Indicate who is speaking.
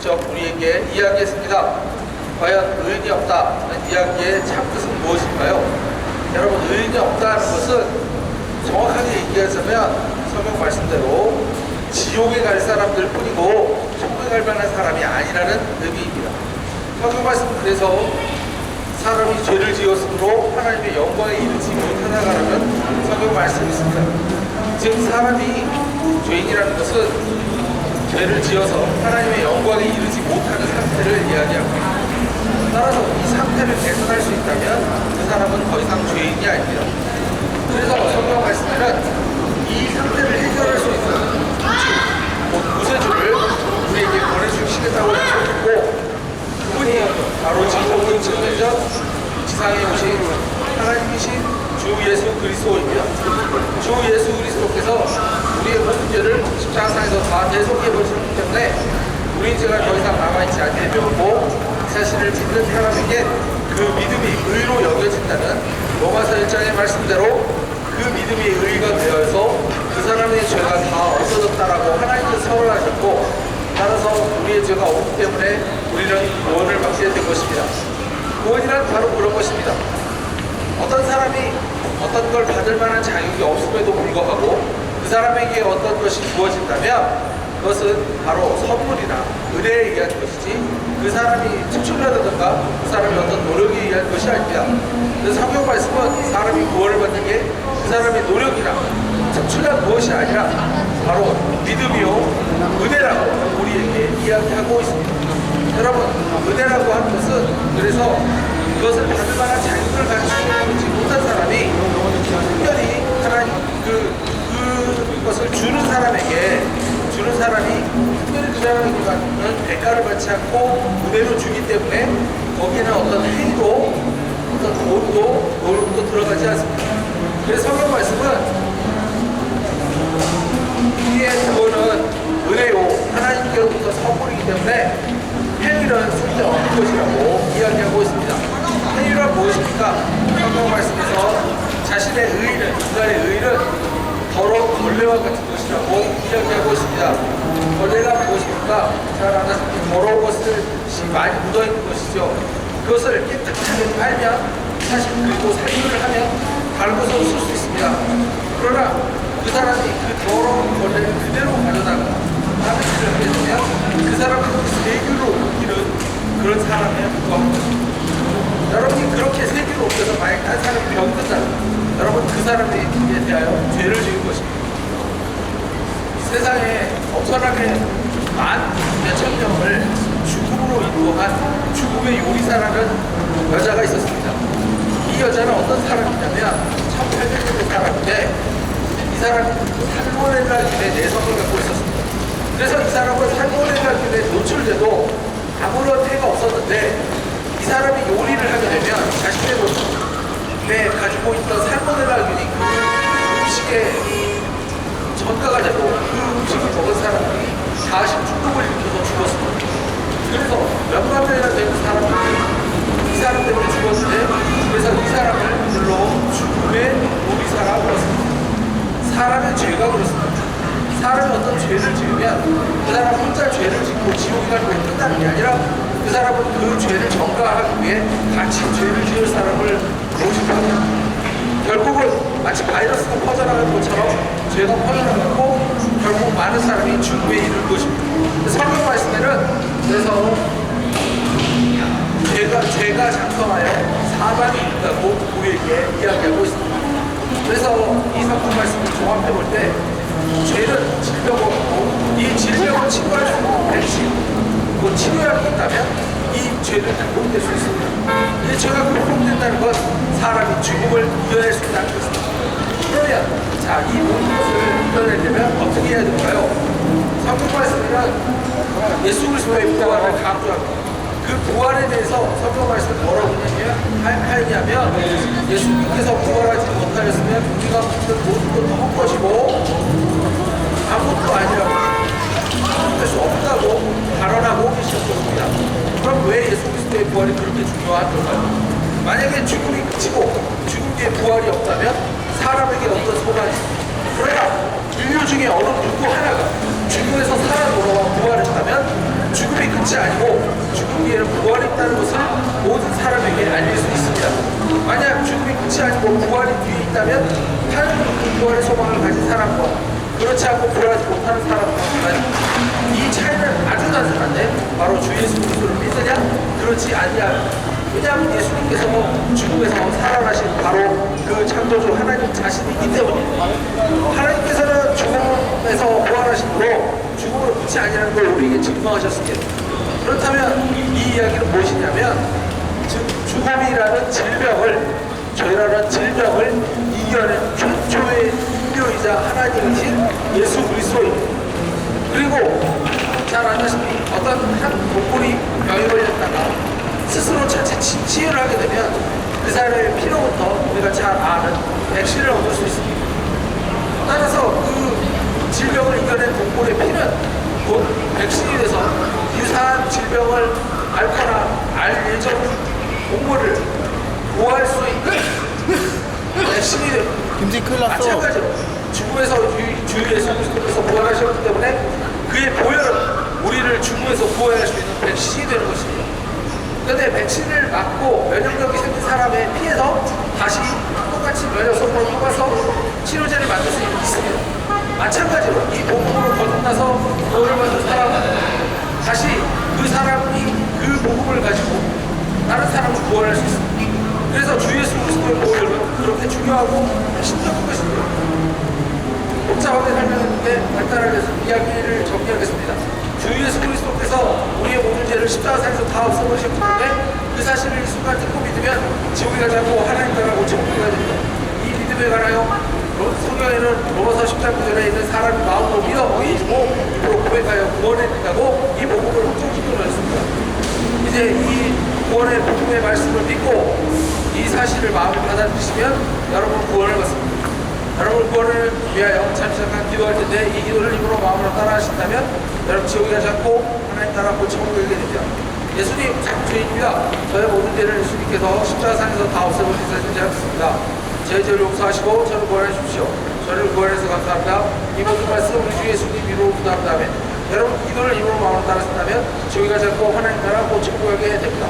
Speaker 1: 직접 우리에게 이야기했습니다. 과연 의인이 없다는 이야기의 참뜻은 무엇일까요? 여러분, 의인이 없다는 것은 정확하게 얘기하자면 성경 말씀대로 지옥에 갈 사람들 뿐이고 천국에 갈 만한 사람이 아니라는 의미입니다. 성경 말씀은 그래서 사람이 죄를 지었으므로 하나님의 영광에 이르지 못하다가라는 성경 말씀이 있습니다. 즉 사람이 죄인이라는 것은 죄를 지어서 하나님의 영광에 이르지 못하는 상태를 이야기합니다. 따라서 이 상태를 개선할 수 있다면 그 사람은 더 이상 죄인이 아닙니다. 그래서 성경 말씀에는 이 상태를 해결할 수 있는 구세주를 우리에게 보내주시겠다고 약속했고, 그분이 바로 지금 2000년 전 지상에 오신 하나님이신 주 예수 그리스도입니다. 주 예수 그리스도께서 우리의 모든 죄를 십자가상에서 다 대속해 버리셨기 때문에 우리 죄가 더 이상 남아있지 않게 되었고, 이 사실을 믿는 사람에게 그 믿음이 의로 여겨진다는 로마서 1장의 말씀대로 그 믿음이 의가 되어서 그 사람의 죄가 다 없어졌다라고 하나님께서 선언하셨고, 따라서 우리의 죄가 없기 때문에 우리는 구원을 받게 된 것입니다. 구원이란 바로 그런 것입니다. 어떤 사람이 어떤 걸 받을 만한 자격이 없음에도 불구하고 그 사람에게 어떤 것이 주어진다면 그것은 바로 선물이나 은혜에 의한 것이지 그 사람이 특출나다든가 그 사람의 어떤 노력에 의한 것이 아닙니다. 그래서 성경 말씀은 사람이 구원을 받는 게 그 사람의 노력이나 특출난 무엇이 아니라 바로 믿음이요 은혜라고 우리에게 이야기하고 있습니다. 여러분, 은혜라고 하는 것은 그래서 그것을 받을 만한 자격을 갖추지 못한 사람이 특별히 하나님 그것을 주는 사람에게 주는 사람이 특별히 그 사람에게 받는 대가를 받지 않고 은혜로 주기 때문에 거기에는 어떤 행위도 어떤 돈도 노력도 들어가지 않습니다. 그래서 성경 말씀은 우리의 구원은 은혜요 하나님께로부터 선물이기 때문에 행위는 쓸데없는 것이라고 이야기하고 있습니다. 행위란 무엇입니까? 성경 말씀에서 자신의 의의는, 인간의 의의는 더러운 벌레와 같은 것이라고 이야기하고 있습니다. 벌레가 무엇입니까? 잘 아시다시피 더러운 것을 많이 묻어있는 것이죠. 그것을 깨끗하게 빨면 사실 그리고 살균을 하면 달고서 쓸 수 있습니다. 그러나 그 사람이 그 더러운 벌레를 그대로 가져다가 남의 일을 하게 되면 그 사람은 세균으로 옮기는 그런 사람에 불과한 것입니다. 여러분이 그렇게 세균을 옮겨서 만약 딴 사람이 병든다면 여러분 그 사람에 대하여 죄를 지은 것입니다. 세상에 엄청나게 몇천 명을 죽음으로 인도한 죽음의 요리사라는 여자가 있었습니다. 이 여자는 어떤 사람이냐면 1800년대 사람인데 이 사람이 살모넬라균의 내성을 갖고 있었습니다. 그래서 이 사람은 살모넬라균에 노출돼도 아무런 해가 없었는데 이 사람이 요리를 하게 되면 자신의 몸에 가지고 있던 살모넬라균이 그 음식에 전가가 되고 그 음식을 먹은 사람들이 다시 중독을 일으켜서 죽었습니다. 그래서 몇만 명이나 되는 사람들이 이 사람 때문에 죽었는데 그래서 이 사람을 불러 죽음의 요리사라고 불렀습니다. 사람의 죄가 그렇습니다. 사람이 어떤 죄를 지으면 그 사람 혼자 죄를 짓고 지옥에 가는 게 끝나는 게 아니라 그 사람은 그 죄를 전가하기 위해 같이 죄를 지을 사람을 모집합니다. 결국은 마치 바이러스가 퍼져나가는 것처럼 죄가 퍼져나가고 결국 많은 사람이 죽음에 이르는 것입니다. 성경 말씀에는 그래서 죄가 작성하여 사망이 있다고 우리에게 이야기하고 있습니다. 그래서 이 성경 말씀을 종합해 볼 때 죄는 질병이고 이 질병을 치료할 수 있는 백신, 그 치료약이 있다면 이 죄를 극복될 수 있습니다. 이 죄가 극복된다는 건 사람이 죽음을 이겨낼 수 있다는 것입니다. 그러면 이 모든 것을 이겨내려면 어떻게 해야 될까요? 성경 말씀에는 예수 그리스도의 부활을 강조합니다. 그 부활에 대해서 성경 말씀은 뭐라고 하냐면 예수님께서 부활하지 못하였으면 우리가 붙은 모든 것도 헛것이고 아무것도 아니라고 할 수 없다고 발언하고 계셨습니다. 그럼 왜 예수 그리스도의 부활이 그렇게 중요한 걸까요? 만약에 죽음이 그치고 죽음 뒤에 부활이 없다면 사람에게 어떤 소망이 있습니다. 그러나 인류 중에 어느 누구 하나가 죽음에서 살아 돌아와 부활했다면 죽음이 끝이 아니고 죽음 뒤에는 부활이 있다는 것을 모든 사람에게 알릴 수 있습니다. 만약 죽음이 끝이 아니고 부활이 뒤에 있다면 하나님 그 부활의 소망을 가진 사람과 그렇지 않고 부활하지 못하는 사람과 이 차이는 아주 단순한데 바로 주 예수 그리스도를 믿느냐 그렇지 아니하냐. 왜냐하면 예수님께서 죽음에서 살아나신 바로 그 창조주 하나님 자신이기 때문입니다. 하나님께서는 죽음에서 부활하심으로 죽음으로 끝이 아니라는 걸 우리에게 증명하셨습니다. 그렇다면 이 이야기는 무엇이냐면 즉 죽음이라는 질병을 죄라는 질병을 이겨낸 최초의 인류이자 하나님이신 예수 그리스도입니다. 그리고 잘 아시다시피 어떤 한 동물이 병에 걸렸다가 스스로 자체 치유를 하게 되면 그 사람의 피로부터 우리가 잘 아는 백신을 얻을 수 있습니다. 따라서 그 질병을 이겨낸 동물의 피는 곧 백신이 돼서 유사한 질병을 앓거나 알 예정인 동물을 보호할 수 있는 백신이 됩니다.
Speaker 2: 김치 큰일 났어.
Speaker 1: 마찬가지로 죽음에서 주 예수 그리스도께서 부활하셨기 때문에 그의 보혈은 우리를 죽음에서 구원할 수 있는 백신이 되는 것입니다. 그런데 백신을 맞고 면역력이 생긴 사람의 피에서 다시 똑같이 면역성분을 뽑아서 치료제를 만들 수 있습니다. 마찬가지로 이 복음으로 거듭나서 구원을 받은 사람은 다시 그 사람이 그 복음을 가지고 다른 사람을 구원할 수 있습니다. 그래서 주 예수 그리스도의 보혈은 그렇게 중요하고 신적인 것입니다. 복잡하게 설명했는데 간단하게 이야기를 정리하겠습니다. 주 예수 그리스도께서 우리의 모든 죄를 십자가상에서 다 없애버리셨기 때문에 그 사실을 이 순간 듣고 믿으면 지옥에 가지 않고 하나님 나라고 천국에 가야 됩니다. 이 믿음에 관하여 성경에는 로마서 10장 9절에 있는 사람이 마음으로 믿어 의지고 입으로 고백하여 구원에 이르다고 이 복음을 확정시켜놓았습니다. 이제 이 구원의 복음의 말씀을 믿고 이 사실을 마음에 받아들이시면 여러분 구원을 받습니다. 여러분 구원을 위하여 잠시 잠깐 기도할 텐데 이 기도를 입으로 마음으로 따라 하신다면 여러분 지옥에 가지 않고 하나님 나라 곧 천국에 가게 됩니다. 예수님 참 죄인입니다. 저의 모든 죄를 예수님께서 십자가상에서 다 없애버리시지 않습니다. 제 죄를 용서하시고 저를 구원해 주십시오. 저를 구원해서 감사합니다. 이 모든 말씀 우리 주 예수님 이름으로 기도한 다음에 여러분 기도를 입으로 마음으로 따라 하신다면 지옥에 가지 않고 하나님 나라 곧 천국에 가게 됩니다.